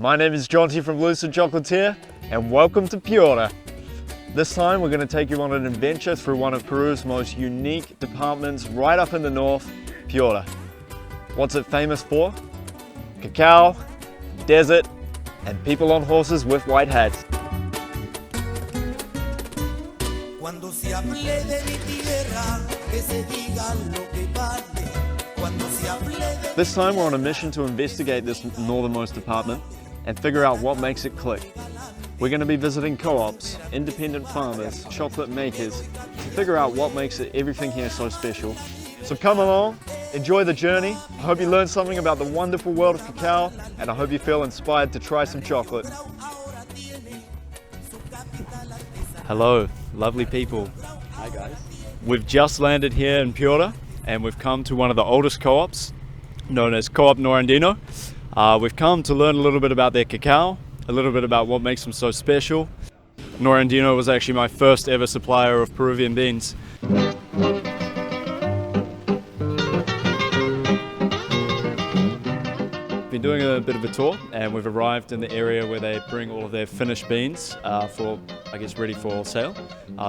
My name is Johnty from Lucid Chocolatier, and welcome to Piura. This time we're going to take you on an adventure through one of Peru's most unique departments right up in the north, Piura. What's it famous for? Cacao, desert, and people on horses with white hats. This time we're on a mission to investigate this northernmost department and figure out what makes it click. We're going to be visiting co-ops, independent farmers, chocolate makers to figure out what makes everything here so special. So come along, enjoy the journey. I hope you learned something about the wonderful world of cacao, and I hope you feel inspired to try some chocolate. Hello, lovely people. Hi guys. We've just landed here in Piura and we've come to one of the oldest co-ops, known as Co-op Norandino. We've come to learn a little bit about their cacao, a little bit about what makes them so special. Norandino was actually my first ever supplier of Peruvian beans. Been doing a bit of a tour and we've arrived in the area where they bring all of their finished beans ready for sale.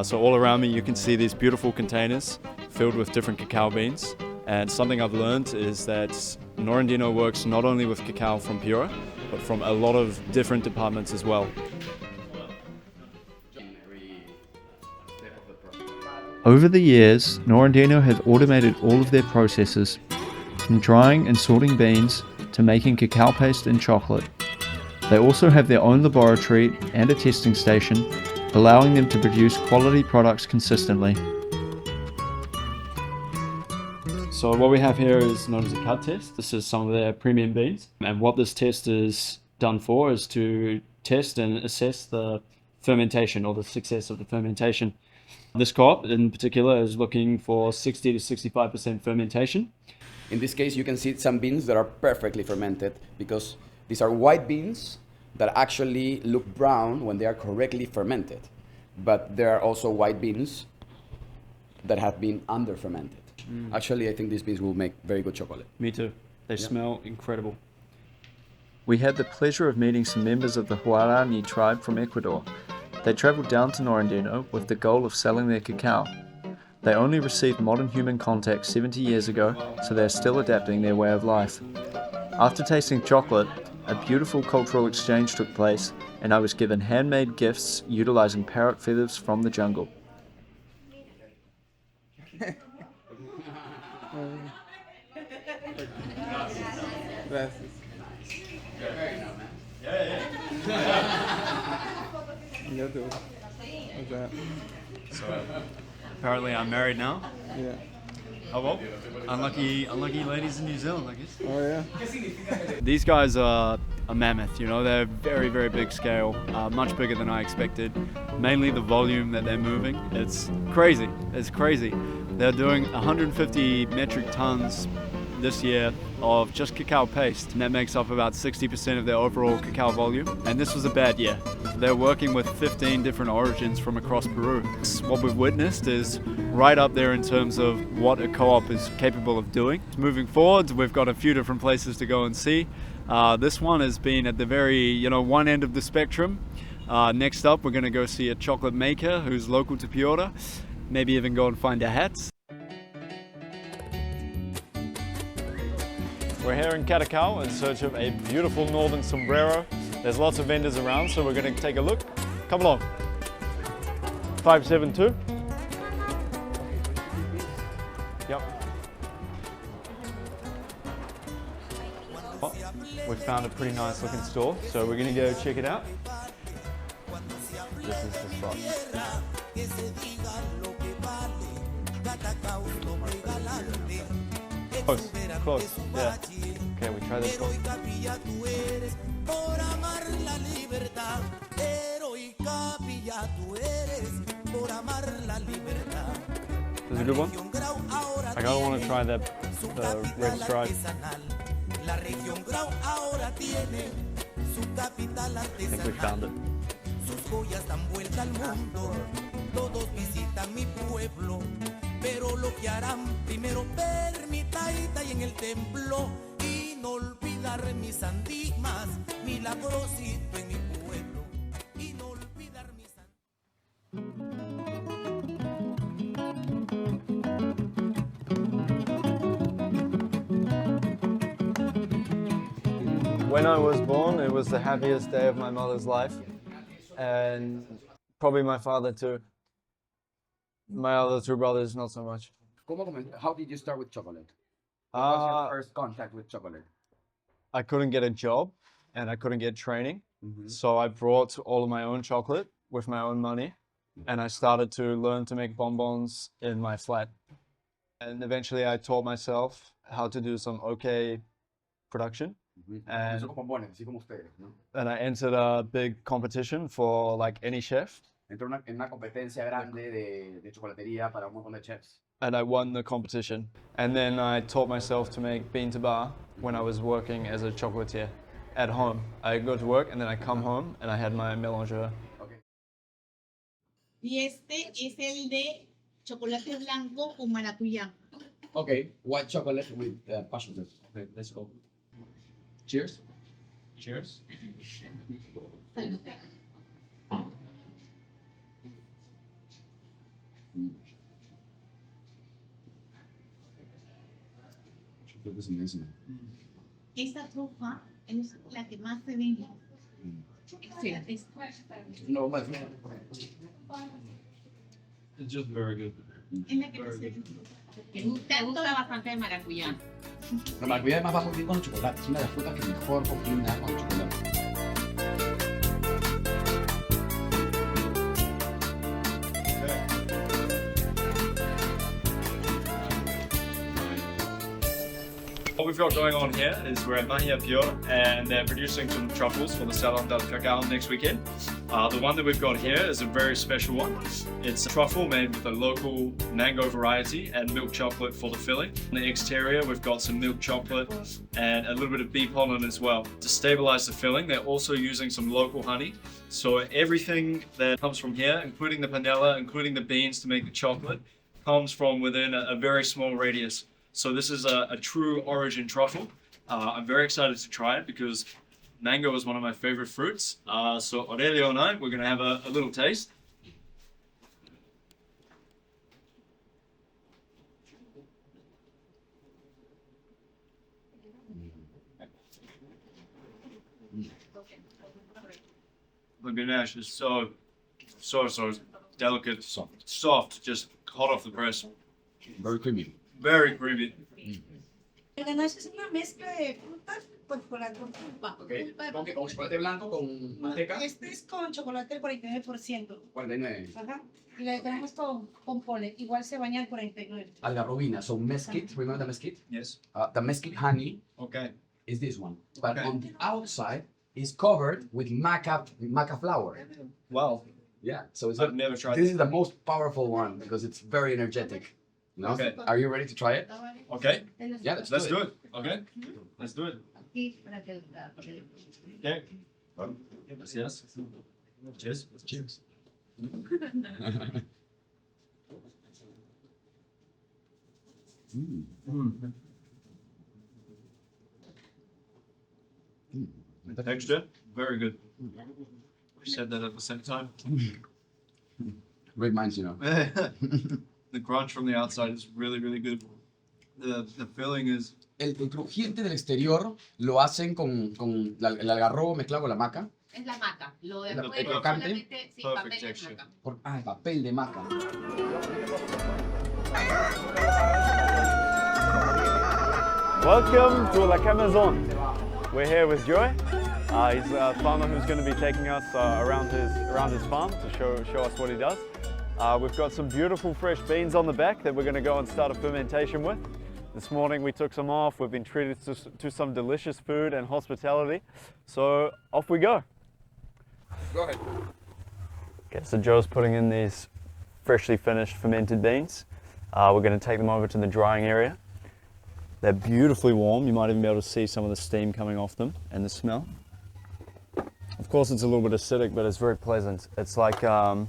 So all around me you can see these beautiful containers filled with different cacao beans. And something I've learned is that Norandino works not only with cacao from Piura, but from a lot of different departments as well. Over the years, Norandino has automated all of their processes, from drying and sorting beans to making cacao paste and chocolate. They also have their own laboratory and a testing station, allowing them to produce quality products consistently. So what we have here is known as a cut test. This is some of their premium beans. And what this test is done for is to test and assess the fermentation or the success of the fermentation. This co-op in particular is looking for 60 to 65% fermentation. In this case, you can see some beans that are perfectly fermented because these are white beans that actually look brown when they are correctly fermented. But there are also white beans that have been under fermented. Actually, I think these beans will make very good chocolate. Me too. They smell incredible. We had the pleasure of meeting some members of the Guarani tribe from Ecuador. They traveled down to Norandino with the goal of selling their cacao. They only received modern human contact 70 years ago, so they're still adapting their way of life. After tasting chocolate, a beautiful cultural exchange took place, and I was given handmade gifts utilizing parrot feathers from the jungle. So apparently I'm married now. Yeah. Oh well, unlucky ladies in New Zealand, I guess. Oh yeah. These guys are a mammoth, you know, they're very, very big scale, much bigger than I expected. Mainly the volume that they're moving, it's crazy. They're doing 150 metric tons this year of just cacao paste, and that makes up about 60% of their overall cacao volume. And this was a bad year. They're working with 15 different origins from across Peru. What we've witnessed is right up there in terms of what a co-op is capable of doing. Moving forward, we've got a few different places to go and see. This one has been at the very, one end of the spectrum. Next up, we're going to go see a chocolate maker who's local to Piura. Maybe even go and find their hats. We're here in Cacao in search of a beautiful northern sombrero. There's lots of vendors around, so we're going to take a look. Come along. 572. Yep. Oh, we found a pretty nice looking store, so we're going to go check it out. This is the spot. Close, yeah. Okay, we try this one. This is a good one. I kinda want to try the red stripe. I think we found it. Pero lo que harán primero ver mi taita y en el templo y no olviden olvidar mis antimas, milagrosito en mi pueblo, y no olvidar mis When I was born, it was the happiest day of my mother's life, and probably my father too. My other two brothers, not so much. How did you start with chocolate? What was your first contact with chocolate? I couldn't get a job and I couldn't get training, so I brought all of my own chocolate with my own money, and I started to learn to make bonbons in my flat. And eventually I taught myself how to do some okay production. And I entered a big competition for like any chef. Entró en una competencia grande de chocolatería para un montón de chefs. And I won the competition. And then I taught myself to make bean to bar when I was working as a chocolatier at home. I go to work and then I come home and I had my mélangeur. Okay. Y este es el de chocolate blanco con maracuyá. Okay, white chocolate with passion fruit. Okay, let's go. Cheers. Cheers. Chocolate is amazing. Esta trufa es la que más se vende. Excelente. No, my It's just very good. Es la que más se vende. Me gusta bastante el maracuyá. La maracuyá además va muy bien con el chocolate. Es una de las frutas que mejor combina con el chocolate. What we've got going on here is we're at Piura and they're producing some truffles for the Salon del Cacao next weekend. The one that we've got here is a very special one. It's a truffle made with a local mango variety and milk chocolate for the filling. On the exterior we've got some milk chocolate and a little bit of bee pollen as well. To stabilize the filling, they're also using some local honey. So everything that comes from here, including the panela, including the beans to make the chocolate, comes from within a very small radius. So this is a true origin truffle. I'm very excited to try it because mango is one of my favorite fruits. So Aurelio and I, we're gonna have a little taste. The ganache is so delicate, soft, just hot off the press. Very creamy. Very creamy. El ganache es una mezcla de frutas pues con la pulpa. Okay. ¿Con qué? ¿Con chocolate blanco con manteca? Este es con chocolate al 49%. 49. Ajá. Y le tenemos con polen. Igual se baña al 49. Algarrobina. So mesquite, remember the mesquite? Yes. The mesquite honey Okay. is this one. But Okay. on the outside is covered with maca flour. Wow. Yeah. So it's I've never tried this this. is the most powerful one because it's very energetic. No? Okay. Are you ready to try it? Okay. Yeah, let's Let's do do it. it. Okay. Let's do it. Aquí para que Okay. Yes. Cheers. Cheers. The texture, very good. We said that at the same time. Great minds, you know. The crunch from the outside is really, really good. The filling is El crujiente del exterior lo hacen con el algarrobo mezclado con la maca. es la maca. Lo de ¿El afuera crocante? solamente sí, Perfect papel de texture. maca. El papel de maca. Welcome to La Camazon. We're here with Joy. He's a farmer who's going to be taking us around his farm to show us what he does. We've got some beautiful fresh beans on the back that we're going to go and start a fermentation with. This morning we took some off. We've been treated to some delicious food and hospitality. So off we go. Go ahead. Okay, so Joe's putting in these freshly finished fermented beans. We're going to take them over to the drying area. They're beautifully warm. You might even be able to see some of the steam coming off them and the smell. Of course, it's a little bit acidic, but it's very pleasant. It's like a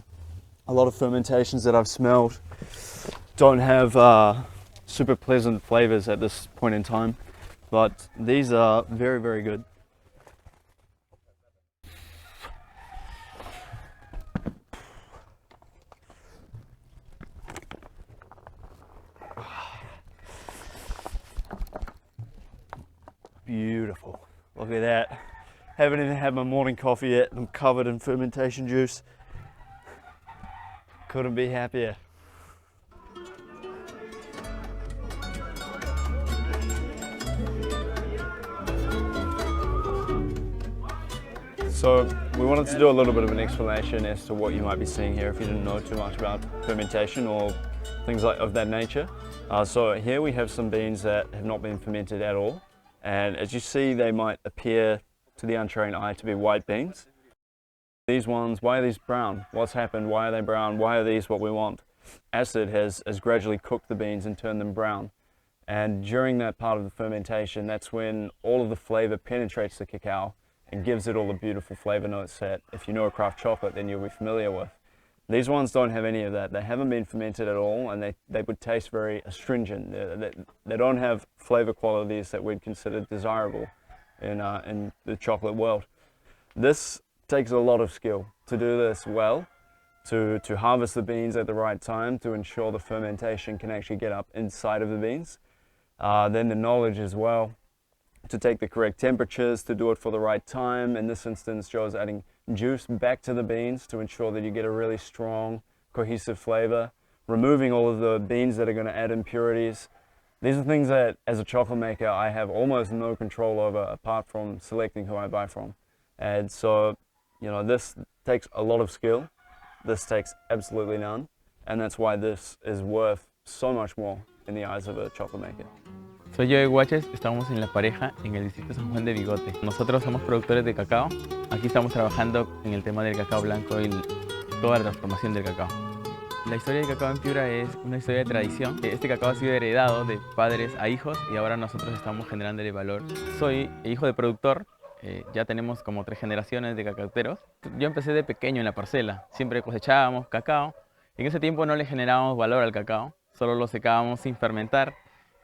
lot of fermentations that I've smelled don't have super pleasant flavors at this point in time. but these are very, very good. Beautiful. Look at that. Haven't even had my morning coffee yet. I'm covered in fermentation juice. Couldn't be happier. So we wanted to do a little bit of an explanation as to what you might be seeing here if you didn't know too much about fermentation or things like of that nature. So here we have some beans that have not been fermented at all, and as you see, they might appear to the untrained eye to be white beans. These ones, why are these brown? What's happened? Why are they brown? Why are these what we want? Acid has gradually cooked the beans and turned them brown, and during that part of the fermentation, that's when all of the flavor penetrates the cacao and gives it all the beautiful flavor notes that, if you know a craft chocolate, then you'll be familiar with. These ones don't have any of that. They haven't been fermented at all, and they would taste very astringent. They don't have flavor qualities that we'd consider desirable in the chocolate world. This takes a lot of skill to do this well, to harvest the beans at the right time, to ensure the fermentation can actually get up inside of the beans. Then the knowledge as well, to take the correct temperatures, to do it for the right time. In this instance, Joe's adding juice back to the beans to ensure that you get a really strong, cohesive flavor, removing all of the beans that are going to add impurities. These are things that, as a chocolate maker, I have almost no control over apart from selecting who I buy from. And so, you know, this takes a lot of skill. This takes absolutely none. And that's why this is worth so much more in the eyes of a chocolate maker. Soy yo de Guaches, estamos en La Pareja, en el distrito San Juan de Bigote. Nosotros somos productores de cacao. Aquí estamos trabajando en el tema del cacao blanco y toda la transformación del cacao. La historia del cacao en Piura es una historia de tradición. Este cacao ha sido heredado de padres a hijos y ahora nosotros estamos generándole valor. Soy hijo de productor, ya tenemos como 3 generaciones de cacauteros. Yo empecé de pequeño en la parcela, siempre cosechábamos cacao. En ese tiempo no le generábamos valor al cacao, solo lo secábamos sin fermentar.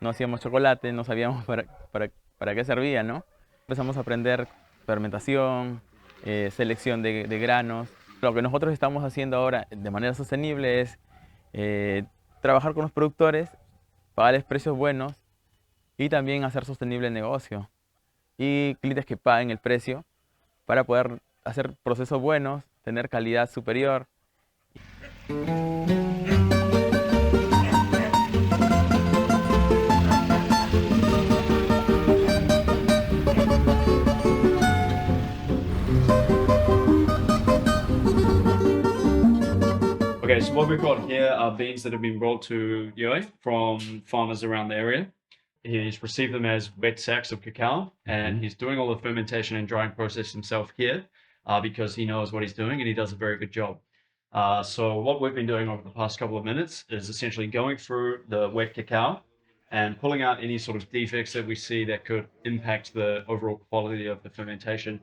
No hacíamos chocolate, no sabíamos para qué servía, ¿no? Empezamos a aprender fermentación, selección de granos. Lo que nosotros estamos haciendo ahora de manera sostenible es trabajar con los productores, pagarles precios buenos y también hacer sostenible el negocio. Y clientes que paguen el precio para poder hacer procesos buenos, tener calidad superior. Okay, so what we've got here are beans that have been brought to Yoi from farmers around the area. He's received them as wet sacks of cacao, and he's doing all the fermentation and drying process himself here because he knows what he's doing and he does a very good job. So what we've been doing over the past couple of minutes is essentially going through the wet cacao and pulling out any sort of defects that we see that could impact the overall quality of the fermentation.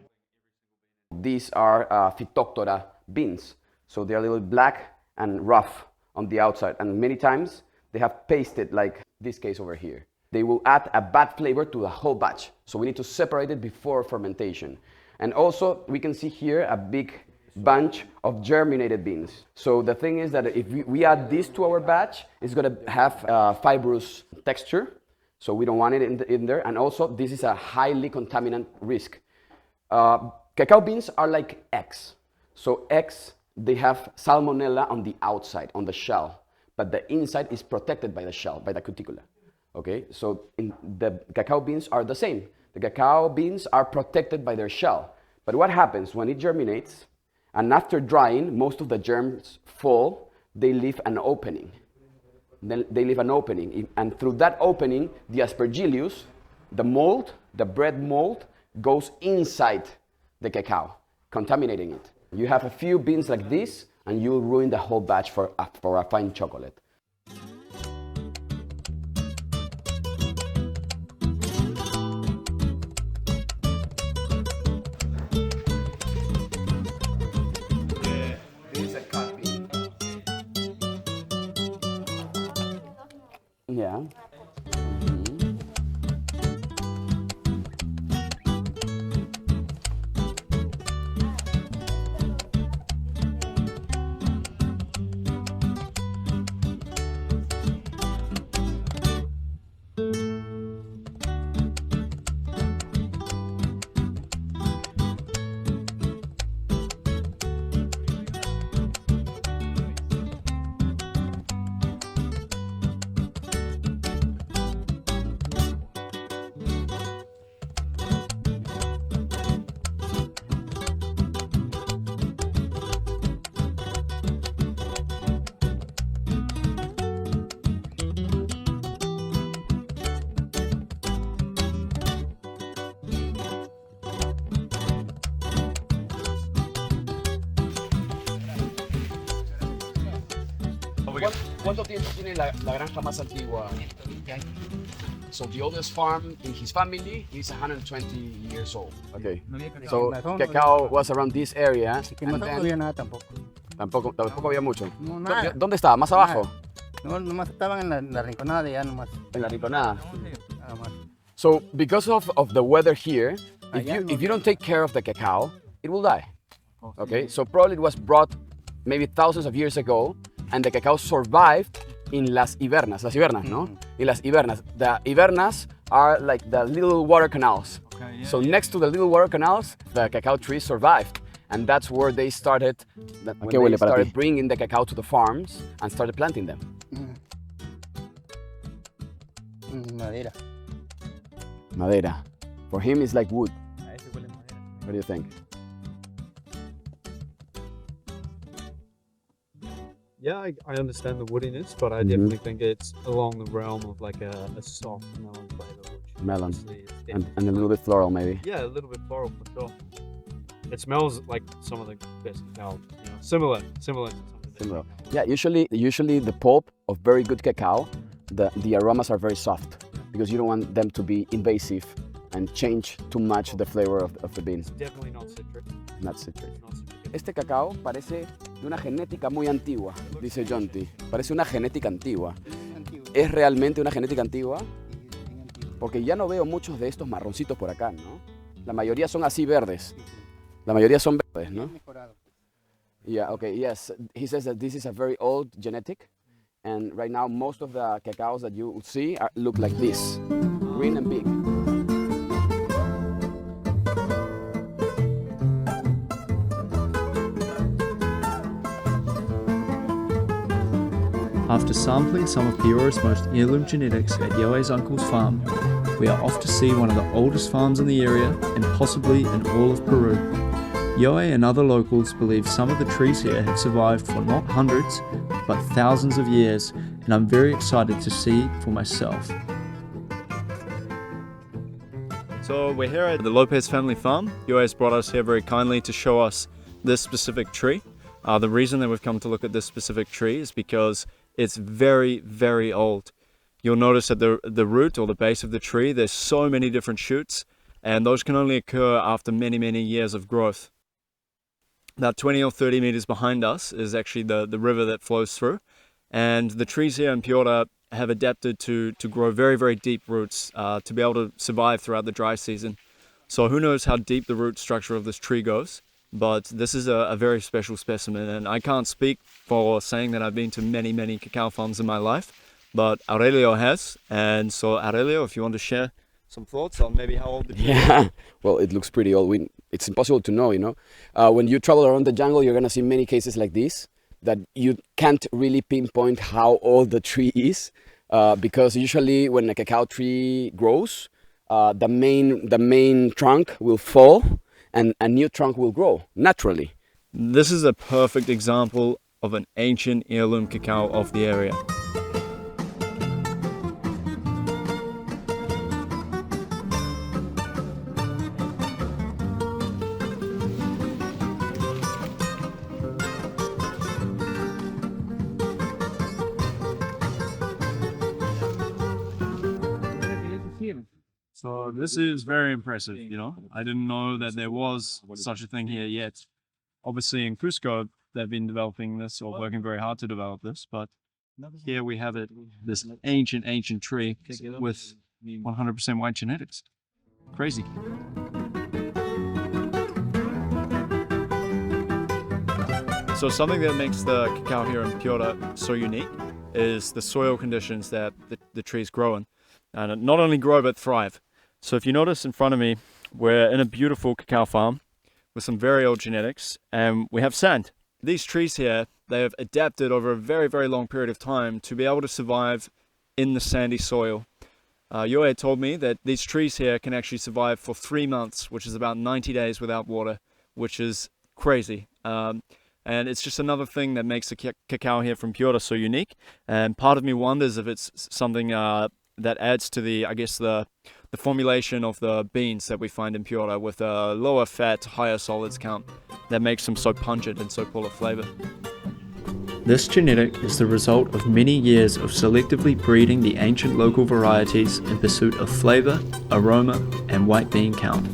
These are Phytophthora beans, so they're a little black and rough on the outside, and many times they have pasted like this case over here. They will add a bad flavor to the whole batch, so we need to separate it before fermentation. And also we can see here a big bunch of germinated beans. So the thing is that if we add this to our batch, it's going to have a fibrous texture, so we don't want it in there. And also this is a highly contaminant risk. Cacao beans are like eggs. So eggs, they have salmonella on the outside, on the shell, but the inside is protected by the shell, by the cuticula. Okay, so the cacao beans are the same. The cacao beans are protected by their shell. But what happens when it germinates, and after drying, most of the germs fall, they leave an opening. Then they leave an opening, and through that opening, the aspergillus, the mold, the bread mold, goes inside the cacao, contaminating it. You have a few beans like this, and you'll ruin the whole batch for a fine chocolate. Yeah, this is a cut bean. Yeah. ¿Cuánto tiempo tiene la granja más antigua? So the oldest farm in his family is 120 years old. Okay. So cacao was around this area. And then, tampoco había mucho. No, nada. ¿Dónde estaba? ¿Más abajo? No, nomás estaban en la rinconada de allá nomás. En la rinconada. Nada más. So because of the weather here, if you don't take care of the cacao, it will die. Okay. So probably it was brought maybe thousands of years ago, and the cacao survived in las hibernas. Las hibernas, ¿no? In las hibernas. The hibernas are like the little water canals. Okay, yeah, So next to the little water canals, the cacao trees survived. And that's where they started, when they started bringing the cacao to the farms and started planting them. Madera. Madera. For him, it's like wood. What do you think? Yeah, I understand the woodiness, but I definitely think it's along the realm of like a soft melon flavor. Which Melon. obviously is And definitely- a little bit floral, maybe. yeah, a little bit floral for sure. It smells like some of the best cacao, you know, similar to some of the Similar. Yeah, usually the pulp of very good cacao, the aromas are very soft because you don't want them to be invasive and change too much the flavor of the beans. Definitely not citric. Not citric. Not citric. Este cacao parece de una genética muy antigua, dice Johnty. Parece una genética antigua. ¿Es realmente una genética antigua? Porque ya no veo muchos de estos marroncitos por acá, ¿no? La mayoría son así verdes. La mayoría son verdes, ¿no? Yeah, okay, yes. He says that this is a very old genetic, and right now most of the cacaos that you see look like this, green and big. After sampling some of Piura's most heirloom genetics at Yoe's uncle's farm, we are off to see one of the oldest farms in the area and possibly in all of Peru. Yoe and other locals believe some of the trees here have survived for not hundreds, but thousands of years, and I'm very excited to see for myself. So we're here at the Lopez family farm. Yoe has brought us here very kindly to show us this specific tree. The reason that we've come to look at this specific tree is because it's very, very old. You'll notice at the root or the base of the tree, there's so many different shoots, and those can only occur after many, many years of growth. About 20 or 30 meters behind us is actually the river that flows through, and the trees here in Piura have adapted to grow very, very deep roots to be able to survive throughout the dry season. So who knows how deep the root structure of this tree goes, but this is a very special specimen, and I can't speak for saying that I've been to many, many cacao farms in my life, but Aurelio has. And so Aurelio, if you want to share some thoughts on maybe how old the tree is. Yeah, well, it looks pretty old. It's impossible to know, you know. When you travel around the jungle, you're gonna see many cases like this that you can't really pinpoint how old the tree is, because usually when a cacao tree grows, the main trunk will fall and a new trunk will grow naturally. This is a perfect example of an ancient heirloom cacao of the area. So this is very impressive, you know. I didn't know that there was such a thing here yet. Obviously in Cusco, they've been developing this or working very hard to develop this, but here we have it, this ancient tree with 100% white genetics. Crazy. So something that makes the cacao here in Piura so unique is the soil conditions that the trees grow in. And not only grow, but thrive. So if you notice in front of me, we're in a beautiful cacao farm with some very old genetics, and we have sand. These trees here, they have adapted over a very, very long period of time to be able to survive in the sandy soil. Yoe told me that these trees here can actually survive for 3 months, which is about 90 days without water, which is crazy. And it's just another thing that makes the cacao here from Piura so unique. And part of me wonders if it's something that adds to the formulation of the beans that we find in Piura with a lower fat, higher solids count that makes them so pungent and so full of flavor. This genetic is the result of many years of selectively breeding the ancient local varieties in pursuit of flavor, aroma, and white bean count.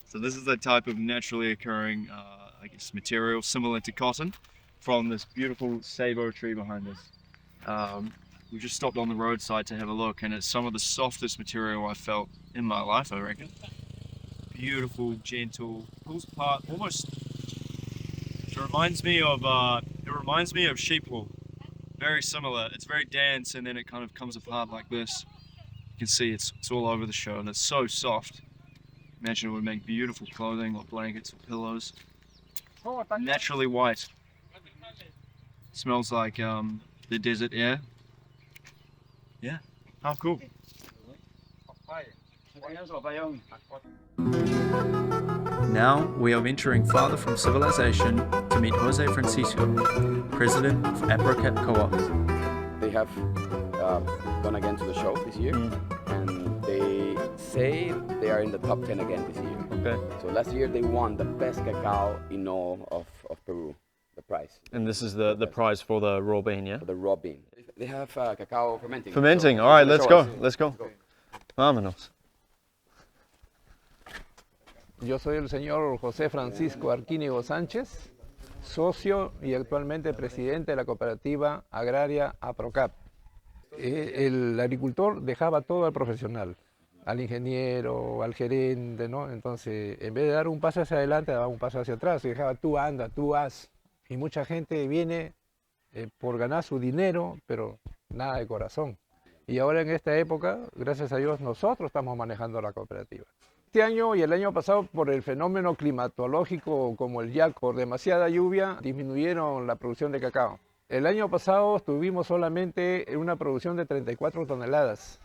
So this is the type of naturally occurring, material similar to cotton from this beautiful sabo tree behind us. We just stopped on the roadside to have a look, and it's some of the softest material I've felt in my life, I reckon. Beautiful, gentle, pulls apart almost. It reminds me of sheep wool. Very similar. It's very dense, and then it kind of comes apart like this. You can see it's all over the show, and it's so soft. Imagine it would make beautiful clothing or blankets or pillows. Naturally white. Smells like the desert air. Yeah, how cool. Now we are venturing farther from civilization to meet Jose Francisco, president of Apricot Co-op. They have gone again to the show this year, and they say they are in the top 10 again this year. Okay. So last year they won the best cacao in all of Peru, the prize. And this is the prize for the raw bean, yeah? For the raw bean. They have cacao fermenting. Fermenting. So All right, show let's us. go. Let's go. Vámonos. Yo soy el señor José Francisco Arquínigo Sánchez, socio y actualmente presidente de la cooperativa agraria APROCAP. El agricultor dejaba todo al profesional, al ingeniero, al gerente, ¿no? Entonces, en vez de dar un paso hacia adelante, daba un paso hacia atrás y dejaba tú anda, tú haz. Y mucha gente viene por ganar su dinero, pero nada de corazón. Y ahora en esta época, gracias a Dios, nosotros estamos manejando la cooperativa. Este año y el año pasado, por el fenómeno climatológico como el YAC, por demasiada lluvia, disminuyeron la producción de cacao. El año pasado tuvimos solamente una producción de 34 toneladas,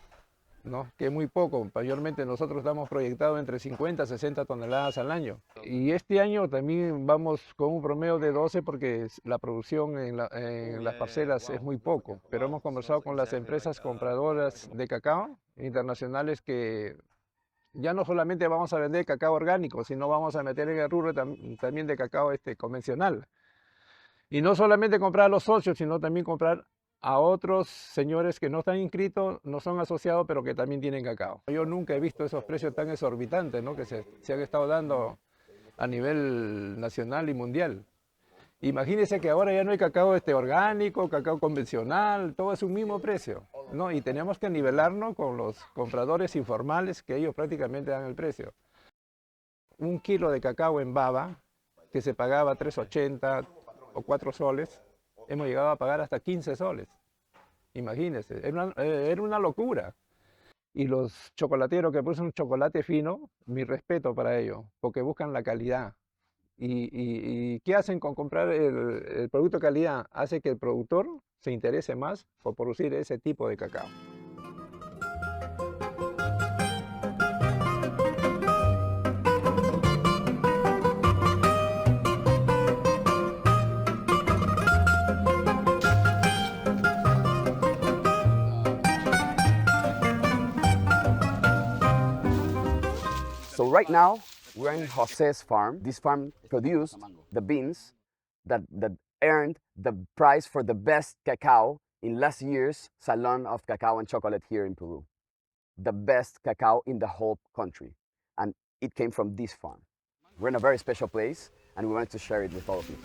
¿no? Que es muy poco. Mayormente nosotros estamos proyectados entre 50 y 60 toneladas al año. Y este año también vamos con un promedio de 12 porque la producción en las parcelas es muy poco. Pero hemos conversado con las empresas compradoras de cacao internacionales que ya no solamente vamos a vender cacao orgánico, sino vamos a meter en el rubro también de cacao convencional. Y no solamente comprar a los socios, sino también comprar a otros señores que no están inscritos, no son asociados, pero que también tienen cacao. Yo nunca he visto esos precios tan exorbitantes, ¿no? Que se han estado dando a nivel nacional y mundial. Imagínense que ahora ya no hay cacao orgánico, cacao convencional, todo es un mismo precio, ¿no? Y tenemos que nivelarnos con los compradores informales que ellos prácticamente dan el precio. Un kilo de cacao en baba, que se pagaba 3.80 o 4 soles, hemos llegado a pagar hasta 15 soles. Imagínense, era una locura. Y los chocolateros que producen un chocolate fino, mi respeto para ellos, porque buscan la calidad. ¿Y qué hacen con comprar el producto de calidad? Hace que el productor se interese más por producir ese tipo de cacao. So right now, we're in Jose's farm. This farm produced the beans that earned the prize for the best cacao in last year's Salon of Cacao and Chocolate here in Peru. The best cacao in the whole country. And it came from this farm. We're in a very special place, and we wanted to share it with all of you.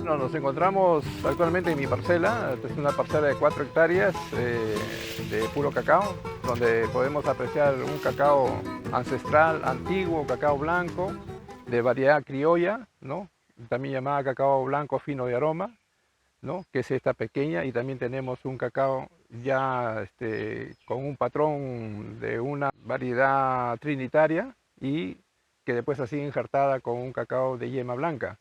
Nos encontramos actualmente en mi parcela. Es una parcela de 4 hectáreas de puro cacao, donde podemos apreciar un cacao ancestral, antiguo, cacao blanco, de variedad criolla, ¿no? también llamada cacao blanco fino de aroma, ¿no? Que es esta pequeña, y también tenemos un cacao ya con un patrón de una variedad trinitaria y que después ha sido injertada con un cacao de yema blanca.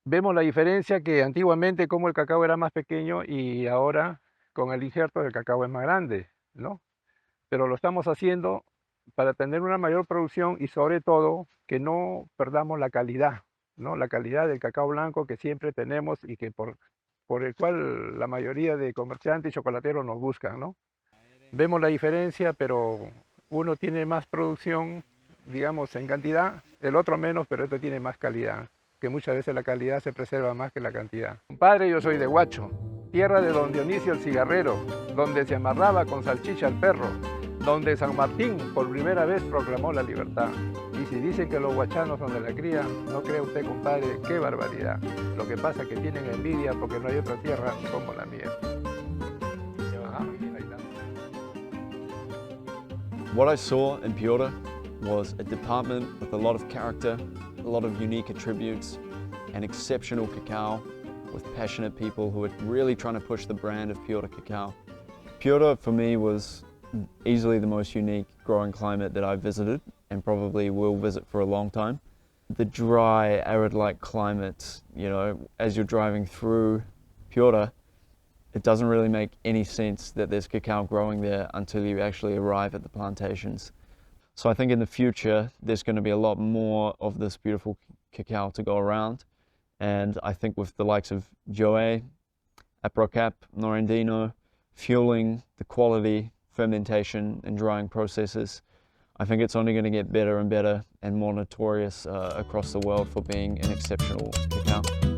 Vemos la diferencia que antiguamente como el cacao era más pequeño y ahora con el injerto el cacao es más grande, ¿no? Pero lo estamos haciendo para tener una mayor producción y sobre todo que no perdamos la calidad, ¿no? La calidad del cacao blanco que siempre tenemos y que por el cual la mayoría de comerciantes y chocolateros nos buscan, ¿no? Vemos la diferencia, pero uno tiene más producción, digamos, en cantidad, el otro menos, pero este tiene más calidad, que muchas veces la calidad se preserva más que la cantidad. Compadre, yo soy de Huacho, tierra de don Dionisio el cigarrero, donde se amarraba con salchicha al perro, donde San Martín por primera vez proclamó la libertad. Y si dicen que los huachanos son de la cría, no cree usted, compadre, qué barbaridad. Lo que pasa es que tienen envidia porque no hay otra tierra como la mía. What I saw in Piura was a department with a lot of character, a lot of unique attributes, and exceptional cacao with passionate people who are really trying to push the brand of Piura cacao. Piura for me was easily the most unique growing climate that I've visited and probably will visit for a long time. The dry, arid-like climate, you know, as you're driving through Piura, it doesn't really make any sense that there's cacao growing there until you actually arrive at the plantations. So I think in the future, there's going to be a lot more of this beautiful cacao to go around. And I think with the likes of Joe, Aprocap, Norandino, fueling the quality, fermentation and drying processes, I think it's only going to get better and better and more notorious across the world for being an exceptional cacao.